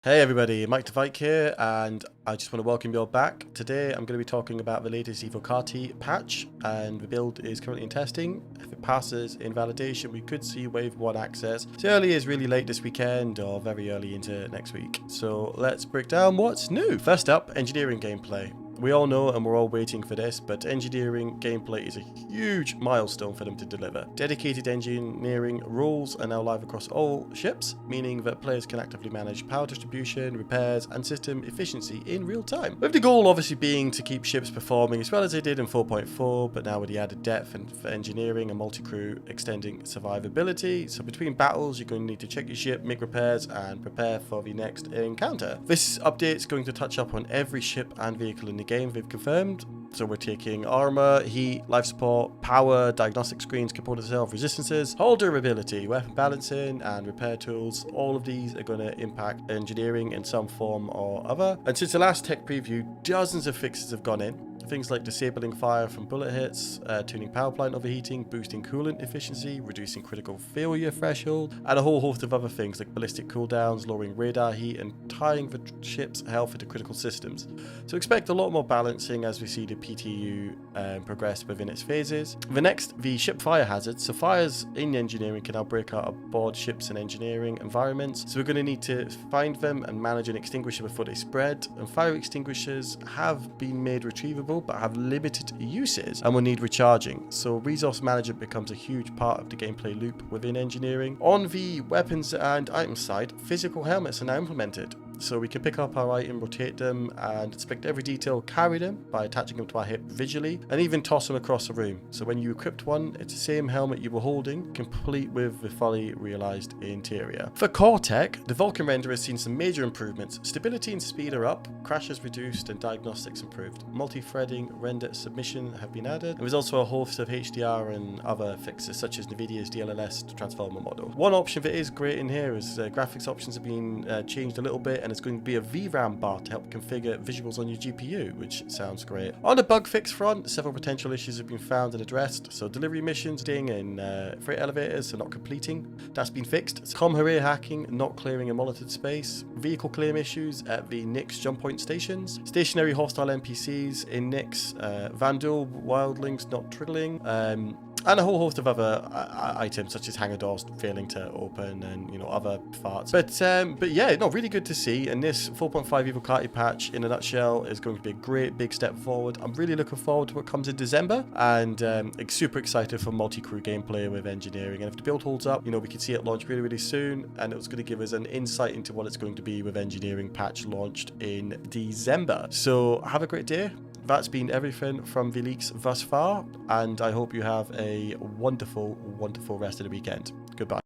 Hey everybody, Mike the Vike here, and I just want to welcome you all back. Today I'm going to be talking about the latest Evocati patch, and the build is currently in testing. If it passes in validation, we could see Wave 1 access as early as really late this weekend or very early into next week. So let's break down what's new. First up, engineering gameplay. We all know and we're all waiting for this, but engineering gameplay is a huge milestone for them to deliver. Dedicated engineering rules are now live across all ships, meaning that players can actively manage power distribution, repairs, and system efficiency in real time. With the goal obviously being to keep ships performing as well as they did in 4.4, but now with the added depth and for engineering and multi-crew extending survivability. So between battles, you're going to need to check your ship, make repairs, and prepare for the next encounter. This update is going to touch up on every ship and vehicle in the game they've confirmed. So we're taking armor, heat, life support, power, diagnostic screens, component self resistances, hull durability, weapon balancing, and repair tools. All of these are going to impact engineering in some form or other. And since the last tech preview, dozens of fixes have gone in. Things like disabling fire from bullet hits, tuning power plant overheating, boosting coolant efficiency, reducing critical failure threshold, and a whole host of other things like ballistic cooldowns, lowering radar heat, and tying the ship's health into critical systems. So expect a lot more balancing as we see the PTU progress within its phases. The ship fire hazards. So fires in engineering can now break out aboard ships and engineering environments. So we're going to need to find them and manage and extinguish them before they spread. And fire extinguishers have been made retrievable but have limited uses and will need recharging. So resource management becomes a huge part of the gameplay loop within engineering. On the weapons and items side, physical helmets are now implemented. So we can pick up our item, rotate them, and inspect every detail, carry them by attaching them to our hip visually, and even toss them across the room. So when you equipped one, it's the same helmet you were holding, complete with the fully realized interior. For core tech, the Vulkan render has seen some major improvements. Stability and speed are up, crashes reduced, and diagnostics improved. Multi-threading render submission have been added. There's also a host of HDR and other fixes, such as NVIDIA's DLSS transformer model. One option that is great in here is graphics options have been changed a little bit, and it's going to be a VRAM bar to help configure visuals on your GPU, which sounds great. On the bug fix front, several potential issues have been found and addressed. So delivery missions staying in freight elevators, so not completing, that's been fixed. Comm array hacking, not clearing a monitored space. Vehicle claim issues at the Nyx jump point stations. Stationary hostile NPCs in Nyx. Vandal wildlings not triggering. And a whole host of other items such as hangar doors failing to open and other farts. But yeah, no, really good to see. And this 4.5 Evocati patch in a nutshell is going to be a great big step forward. I'm really looking forward to what comes in December, and super excited for multi-crew gameplay with engineering. And if the build holds up, we could see it launch really, really soon, and it was going to give us an insight into what it's going to be with engineering patch launched in December. So have a great day. That's been everything from the leaks thus far, and I hope you have a wonderful, wonderful rest of the weekend. Goodbye.